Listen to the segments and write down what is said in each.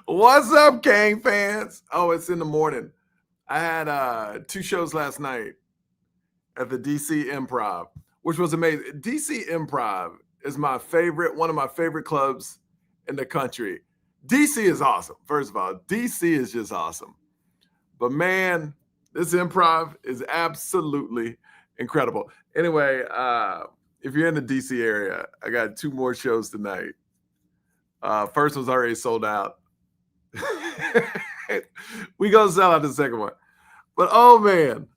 What's up, Kane fans? Oh, it's in the morning. I had 2 shows last night at the DC Improv, which was amazing. DC Improv is one of my favorite clubs in the country. DC is awesome. First of all, DC is just awesome. But man, this improv is absolutely incredible. Anyway, if you're in the DC area, I got 2 more shows tonight. First one's already sold out. We gonna sell out the second one. But oh man.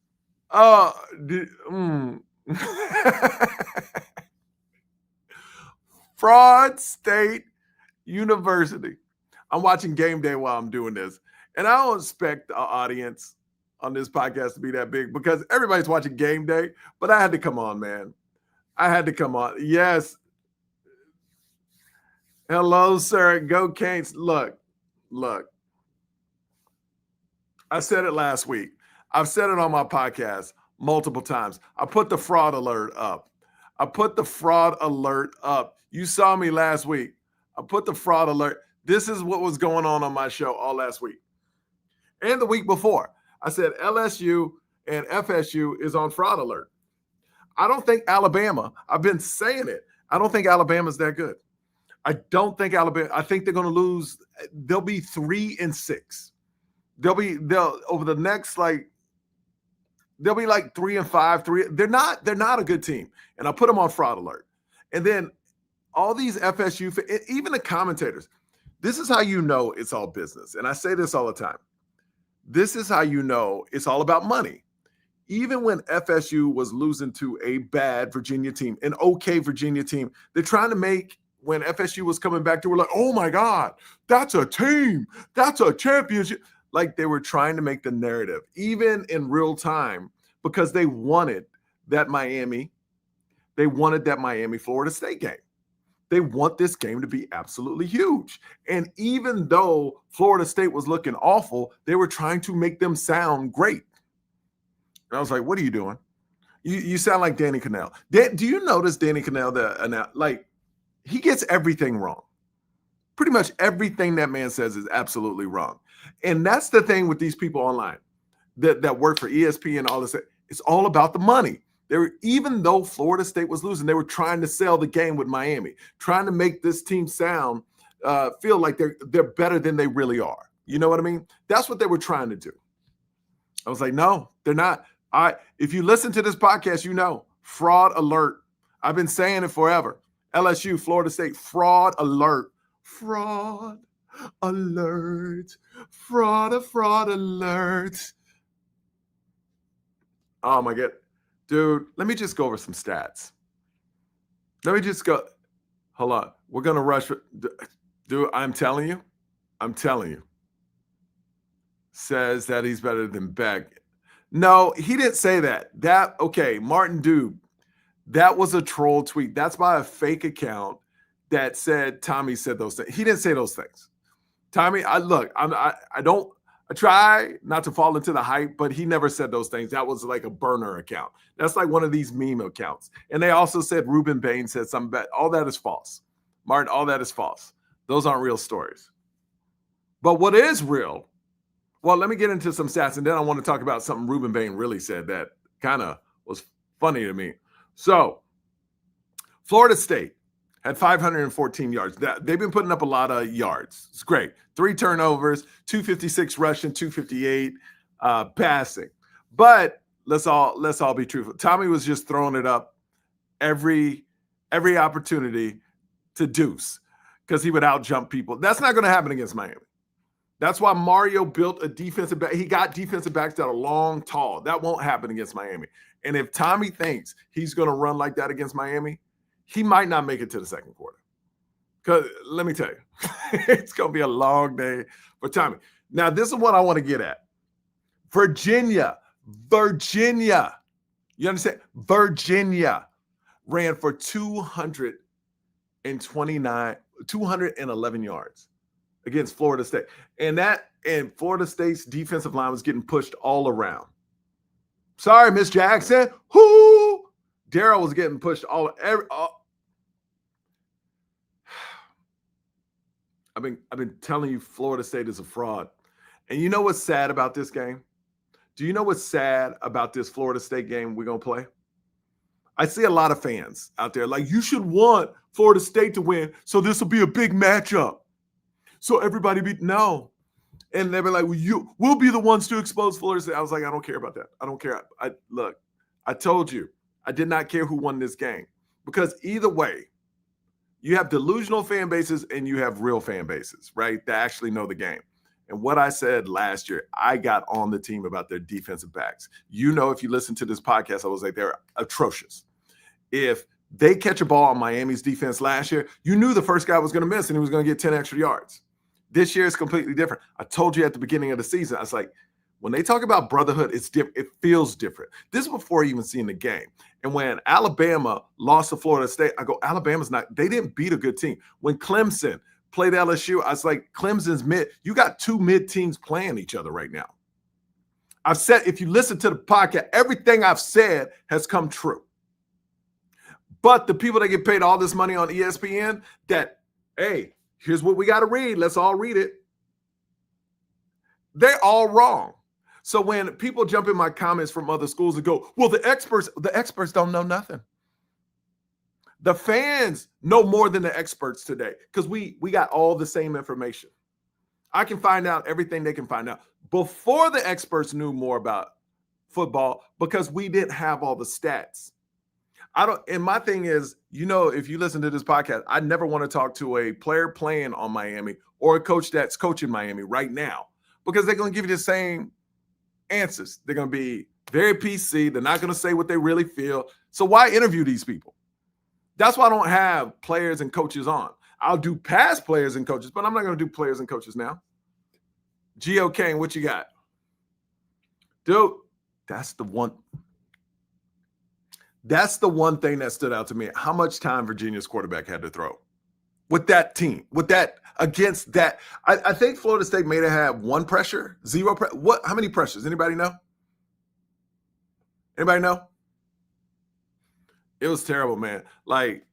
Fraud State University. I'm watching game day while I'm doing this. And I don't expect the audience on this podcast to be that big because everybody's watching game day, but I had to come on, man. I had to come on. Yes. Hello, sir. Go Canes. Look. I said it last week. I've said it on my podcast multiple times. I put the fraud alert up. You saw me last week. I put the fraud alert. This is what was going on my show all last week. And the week before, I said LSU and FSU is on fraud alert. I don't think Alabama, I've been saying it, I don't think Alabama's that good. I think they're going to lose. They'll be 3-6. They'll over the next they'll be like 3-5. They're not a good team. And I put them on fraud alert. And then all these FSU, even the commentators, this is how you know it's all business. And I say this all the time. This is how you know it's all about money. Even when FSU was losing to a bad Virginia team, an okay Virginia team, they're trying to make, when FSU was coming back, they were like, oh my God, that's a team. That's a championship. Like they were trying to make the narrative, even in real time, because they wanted that Miami Florida State game. They want this game to be absolutely huge. And even though Florida State was looking awful, they were trying to make them sound great. And I was like, what are you doing? You sound like Danny Cannell. Do you notice Danny Cannell, he gets everything wrong. Pretty much everything that man says is absolutely wrong. And that's the thing with these people online that work for ESPN and all this. It's all about the money. Even though Florida State was losing, they were trying to sell the game with Miami, trying to make this team feel like they're better than they really are. You know what I mean? That's what they were trying to do. I was like, no, they're not. If you listen to this podcast, you know, fraud alert. I've been saying it forever. LSU, Florida State, fraud alert. Fraud alert. Fraud alert. Oh my God. Dude, let me just go over some stats. Hold on. We're going to rush. Dude, I'm telling you. Says that he's better than Beck. No, he didn't say that. Martin Dube. That was a troll tweet. That's by a fake account that said Tommy said those things. He didn't say those things. Tommy, I try not to fall into the hype, but he never said those things. That was like a burner account. That's like one of these meme accounts. And they also said Ruben Bain said something bad. All that is false. Martin, all that is false. Those aren't real stories. But what is real, well, let me get into some stats, and then I want to talk about something Ruben Bain really said that kind of was funny to me. So, Florida State had 514 yards. They've been putting up a lot of yards. It's great. 3 turnovers, 256 rushing, 258 passing. But let's all be truthful. Tommy was just throwing it up every opportunity to deuce because he would out-jump people. That's not going to happen against Miami. That's why Mario built a defensive back. He got defensive backs that are long, tall. That won't happen against Miami. And if Tommy thinks he's going to run like that against Miami, he might not make it to the second quarter. Because let me tell you, it's going to be a long day for Tommy. Now, this is what I want to get at. Virginia. You understand? Virginia ran for 211 yards against Florida State. And Florida State's defensive line was getting pushed all around. Sorry, Miss Jackson. Whoo! Daryl was getting pushed all. I've been telling you, Florida State is a fraud. And you know what's sad about this game? Do you know what's sad about this Florida State game we're going to play? I see a lot of fans out there like, you should want Florida State to win, so this will be a big matchup. So everybody no. And they were like, we'll be the ones to expose Florida State. I was like, I don't care about that. I don't care. Look, I told you, I did not care who won this game, because either way, you have delusional fan bases and you have real fan bases, right, that actually know the game. And what I said last year, I got on the team about their defensive backs. You know, if you listen to this podcast, I was like, they're atrocious. If they catch a ball on Miami's defense last year, you knew the first guy was going to miss and he was going to get 10 extra yards. This year is completely different. I told you at the beginning of the season, I was like, when they talk about brotherhood, it's different. It feels different. This is before even seeing the game. And when Alabama lost to Florida State, I go, Alabama's not, they didn't beat a good team. When Clemson played LSU, I was like, Clemson's mid. You got two mid teams playing each other right now. I've said, if you listen to the podcast, everything I've said has come true. But the people that get paid all this money on ESPN, that, hey, here's what we got to read. Let's all read it. They're all wrong. So when people jump in my comments from other schools and go, well, the experts don't know nothing. The fans know more than the experts today, because we got all the same information. I can find out everything they can find out. Before the experts knew more about football, because we didn't have all the stats. And my thing is, you know, if you listen to this podcast, I never want to talk to a player playing on Miami or a coach that's coaching Miami right now, because they're going to give you the same answers. They're going to be very PC. They're not going to say what they really feel. So why interview these people? That's why I don't have players and coaches on. I'll do past players and coaches, but I'm not going to do players and coaches now. Geo Kane, what you got? Dude, that's the one thing that stood out to me. How much time Virginia's quarterback had to throw with that team, against that. I think Florida State may have had one pressure, zero. How many pressures? Anybody know? Anybody know? It was terrible, man. Like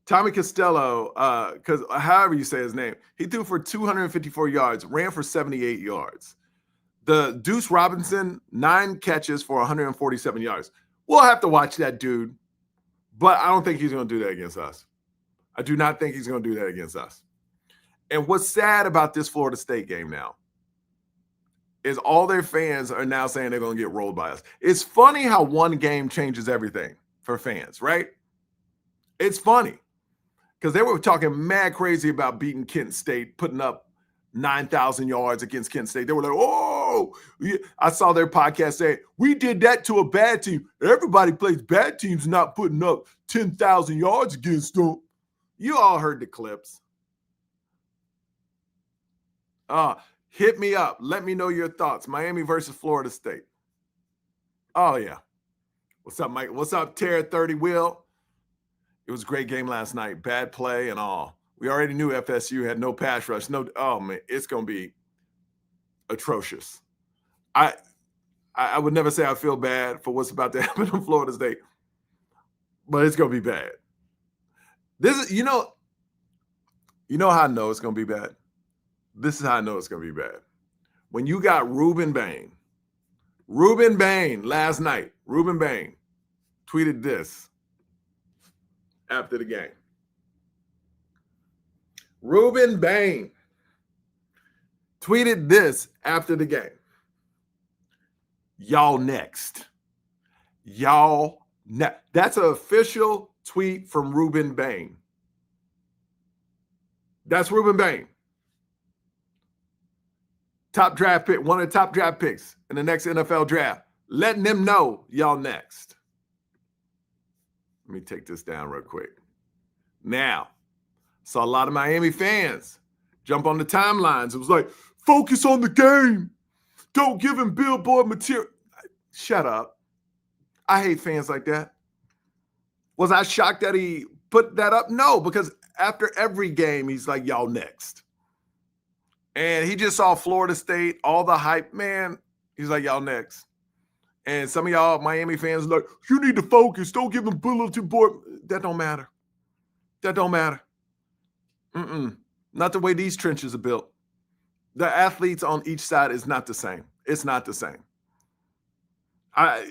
Tommy Costello, because however you say his name, he threw for 254 yards, ran for 78 yards. The Deuce Robinson, 9 catches for 147 yards. We'll have to watch that dude, but I don't think he's going to do that against us. I do not think he's going to do that against us. And what's sad about this Florida State game now is all their fans are now saying they're going to get rolled by us. It's funny how one game changes everything for fans, right? It's funny because they were talking mad crazy about beating Kent State, putting up 9,000 yards against Kent State. They were like, oh, I saw their podcast say, we did that to a bad team. Everybody plays bad teams not putting up 10,000 yards against them. You all heard the clips. Hit me up. Let me know your thoughts. Miami versus Florida State. Oh, yeah. What's up, Mike? What's up, Terry 30 Will? It was a great game last night. Bad play and all. We already knew FSU had no pass rush. Oh, man, it's going to be atrocious. I would never say I feel bad for what's about to happen in Florida State, but it's going to be bad. This is, you know how I know it's going to be bad? This is how I know it's going to be bad. When you got Ruben Bain last night, Ruben Bain tweeted this after the game. Ruben Bain tweeted this after the game. Y'all next. That's an official tweet from Ruben Bain. That's Ruben Bain. Top draft pick, one of the top draft picks in the next NFL draft. Letting them know y'all next. Let me take this down real quick. Now, saw a lot of Miami fans jump on the timelines. It was like, focus on the game. Don't give him billboard material. Shut up. I hate fans like that. Was I shocked that he put that up? No, because after every game, he's like, y'all next. And he just saw Florida State, all the hype. Man, he's like, y'all next. And some of y'all Miami fans are like, you need to focus. Don't give them bulletin board. That don't matter. That don't matter. Not the way these trenches are built. The athletes on each side is not the same. It's not the same.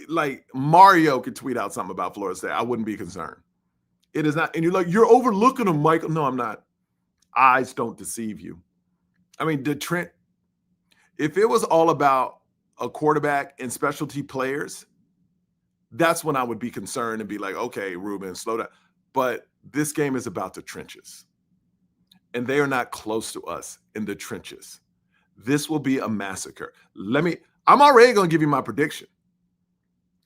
Like Mario could tweet out something about Florida State. I wouldn't be concerned. It is not. And you're like, you're overlooking them, Michael. No, I'm not. Eyes don't deceive you. I mean, if it was all about a quarterback and specialty players, that's when I would be concerned and be like, okay, Ruben, slow down. But this game is about the trenches. And they are not close to us in the trenches. This will be a massacre. I'm already going to give you my prediction.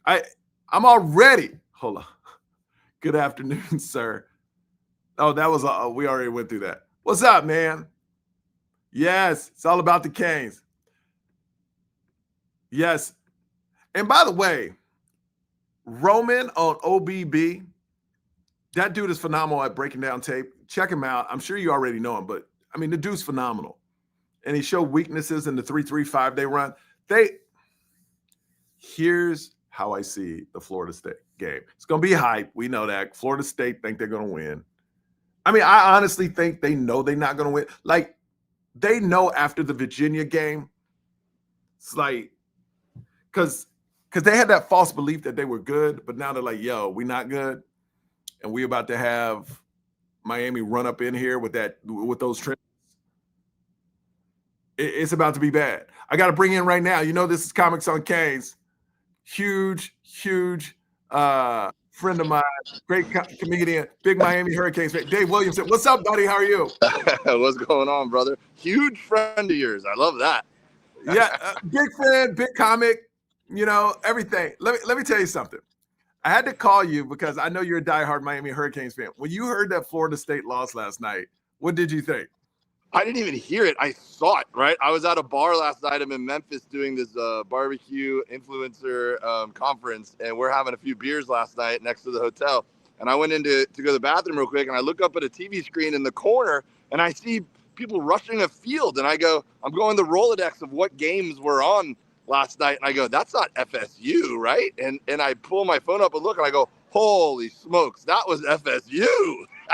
I'm already, hold on. Good afternoon, sir. Oh, that was, we already went through that. What's up, man? Yes, it's all about the Canes. Yes. And by the way, Roman on OBB, that dude is phenomenal at breaking down tape. Check him out. I'm sure you already know him, but I mean, the dude's phenomenal. And he showed weaknesses in the 3-3-5 they run. Here's how I see the Florida State game. It's going to be hype. We know that. Florida State think they're going to win. I mean, I honestly think they know they're not going to win. Like, they know after the Virginia game, it's like, because they had that false belief that they were good, but now they're like, yo, we're not good. And we're about to have Miami run up in here with those trends. It's about to be bad. I got to bring in right now. You know, this is Comics on Canes. Huge friend of mine, great comedian, big Miami Hurricanes fan, Dave Williamson. What's up, buddy? How are you? What's going on, brother? Huge friend of yours. I love that. Yeah, big friend, big comic, you know, everything. Let me tell you something. I had to call you because I know you're a diehard Miami Hurricanes fan. When you heard that Florida State lost last night, what did you think? I didn't even hear it. I saw it, right? I was at a bar last night. I'm in Memphis doing this barbecue influencer conference, and we're having a few beers last night next to the hotel. And I went in to go to the bathroom real quick, and I look up at a TV screen in the corner, and I see people rushing a field. And I go, I'm going the Rolodex of what games were on last night. And I go, that's not FSU, right? And I pull my phone up and look, and I go, holy smokes, that was FSU.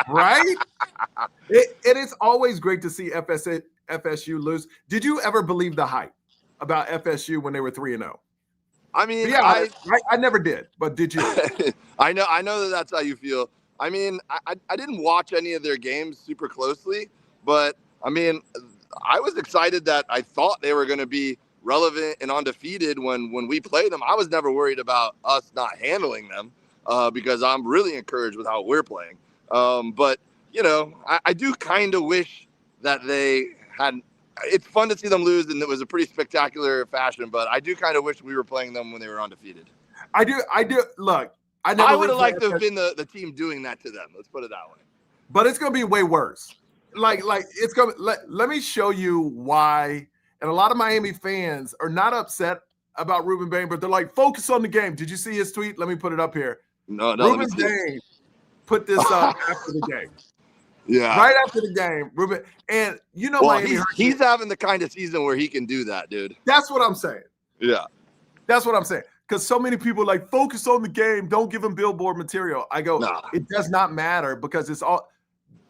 Right? It is always great to see FSU lose. Did you ever believe the hype about FSU when they were 3-0? I mean, yeah, I never did, but did you? I know that's how you feel. I mean, I didn't watch any of their games super closely, but I mean, I was excited that I thought they were going to be relevant and undefeated when we played them. I was never worried about us not handling them because I'm really encouraged with how we're playing. But, you know, I do kind of wish that they had – it's fun to see them lose, and it was a pretty spectacular fashion, but I do kind of wish we were playing them when they were undefeated. I do. Look, I would have liked to have been the team doing that to them. Let's put it that way. But it's going to be way worse. Like it's going to – let me show you why. And a lot of Miami fans are not upset about Ruben Bain, but they're like, focus on the game. Did you see his tweet? Let me put it up here. No. Ruben Bain put this up after the game. Yeah. Right after the game, Ruben. And you know, well, Miami he's having the kind of season where he can do that, dude. That's what I'm saying. Yeah. That's what I'm saying. Because so many people are like, focus on the game. Don't give him billboard material. I go, nah. It does not matter because it's all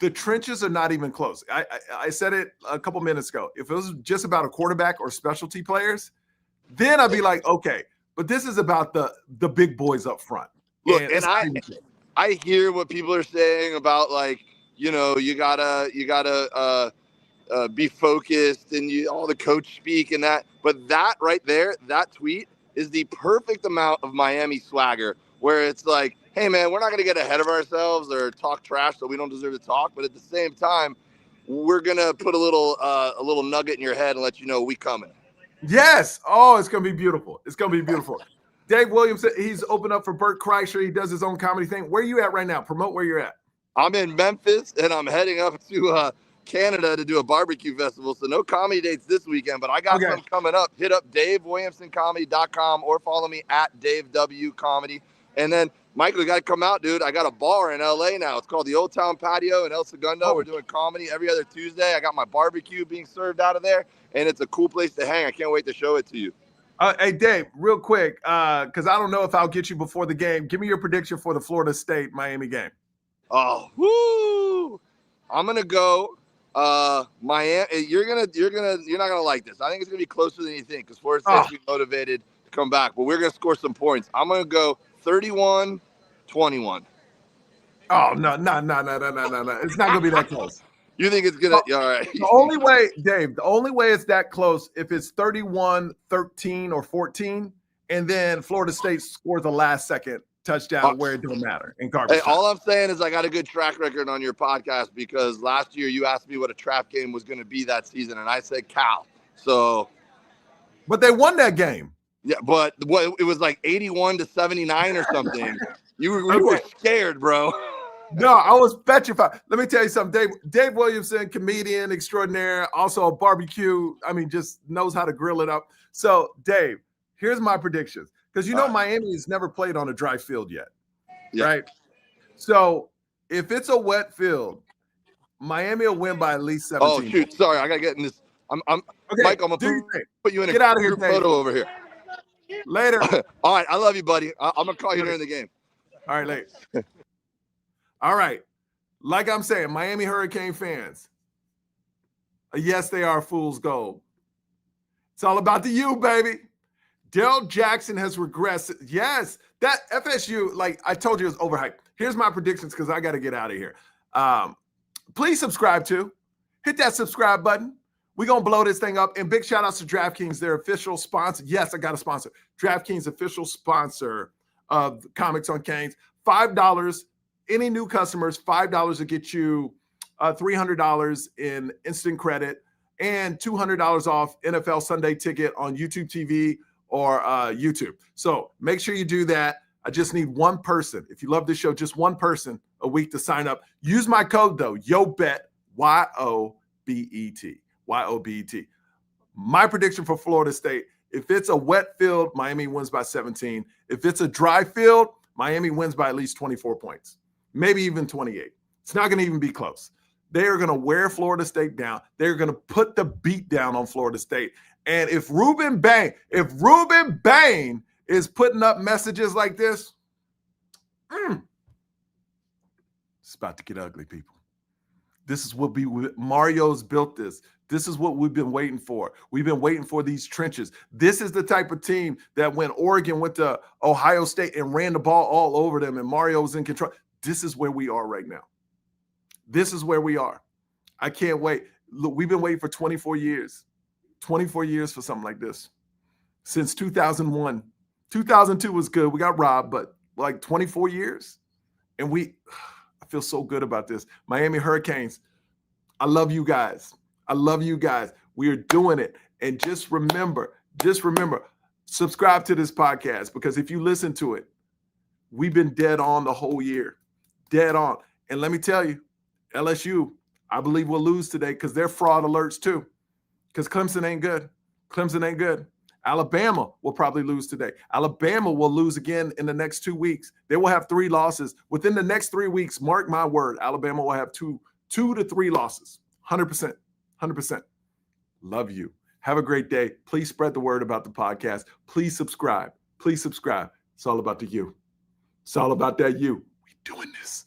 the trenches are not even close. I said it a couple minutes ago. If it was just about a quarterback or specialty players, then I'd be like, okay. But this is about the big boys up front. Look, and I hear what people are saying about, like, you know, you gotta be focused and all the coach speak and that. But that right there, that tweet is the perfect amount of Miami swagger where it's like, hey man, we're not gonna get ahead of ourselves or talk trash so we don't deserve to talk. But at the same time, we're gonna put a little nugget in your head and let you know we coming. Yes. Oh, it's gonna be beautiful. It's gonna be beautiful. Dave Williamson, he's opened up for Bert Kreischer. He does his own comedy thing. Where are you at right now? Promote where you're at. I'm in Memphis, and I'm heading up to Canada to do a barbecue festival. So no comedy dates this weekend, but I got some coming up. Hit up DaveWilliamsonComedy.com or follow me at DaveWComedy. And then, Michael, you got to come out, dude. I got a bar in L.A. now. It's called the Old Town Patio in El Segundo. We're doing comedy every other Tuesday. I got my barbecue being served out of there, and it's a cool place to hang. I can't wait to show it to you. Hey, Dave, real quick, because I don't know if I'll get you before the game. Give me your prediction for the Florida State Miami game. Oh, woo! I'm gonna go. Miami. You're not gonna like this. I think it's gonna be closer than you think because Florida State's gonna be motivated to come back, but we're gonna score some points. I'm gonna go 31-21. Oh no! It's not gonna be that close. You think it's gonna? All right. The only way, Dave, the only way it's that close if it's 31-13 or 14, and then Florida State scores the last second touchdown where it don't matter in garbage time. All I'm saying is I got a good track record on your podcast because last year you asked me what a trap game was going to be that season, and I said Cal. So, but they won that game. Yeah, but it was like 81-79 or something. You were scared, bro. No, I was petrified. Let me tell you something. Dave Williamson, comedian extraordinaire, also a barbecue. I mean, just knows how to grill it up. So, Dave, here's my predictions. Because Miami has never played on a dry field yet, right? So, if it's a wet field, Miami will win by at least 17. Oh, shoot. Sorry, I got to get in this. I'm okay, Mike, I'm going to put you in get out of here, photo over here. Later. All right, I love you, buddy. I'm going to call you during the game. All right, later. All right. Like I'm saying, Miami Hurricane fans, yes, they are fool's gold. It's all about the U, baby. Dale Jackson has regressed. Yes, that FSU, like I told you, is overhyped. Here's my predictions because I got to get out of here. Please subscribe to. Hit that subscribe button. We're going to blow this thing up. And big shout outs to DraftKings, their official sponsor. Yes, I got a sponsor. DraftKings, official sponsor of Comics on Canes. $5. Any new customers, $5 to get you $300 in instant credit and $200 off NFL Sunday ticket on YouTube TV or YouTube. So make sure you do that. I just need one person. If you love this show, just one person a week to sign up. Use my code, though, YOBET, YOBET, YOBET. My prediction for Florida State, if it's a wet field, Miami wins by 17. If it's a dry field, Miami wins by at least 24 points, maybe even 28. It's not going to even be close. They are going to wear Florida State down. They're going to put the beat down on Florida State. And if Ruben Bain is putting up messages like this, it's about to get ugly, people. This is what Mario's built this. This is what we've been waiting for. We've been waiting for these trenches. This is the type of team that when Oregon went to Ohio State and ran the ball all over them and Mario was in control, this is where we are right now. This is where we are. I can't wait. Look, we've been waiting for 24 years. 24 years for something like this. Since 2001. 2002 was good. We got robbed, but like 24 years. And I feel so good about this. Miami Hurricanes, I love you guys. I love you guys. We are doing it. And just remember, subscribe to this podcast because if you listen to it, we've been dead on the whole year. Dead on. And let me tell you, LSU, I believe will lose today because they're fraud alerts too. Because Clemson ain't good. Clemson ain't good. Alabama will probably lose today. Alabama will lose again in the next 2 weeks. They will have 3 losses. Within the next 3 weeks, mark my word, Alabama will have two to three losses. 100%. 100%. Love you. Have a great day. Please spread the word about the podcast. Please subscribe. Please subscribe. It's all about the you. It's all about that you. We doing this.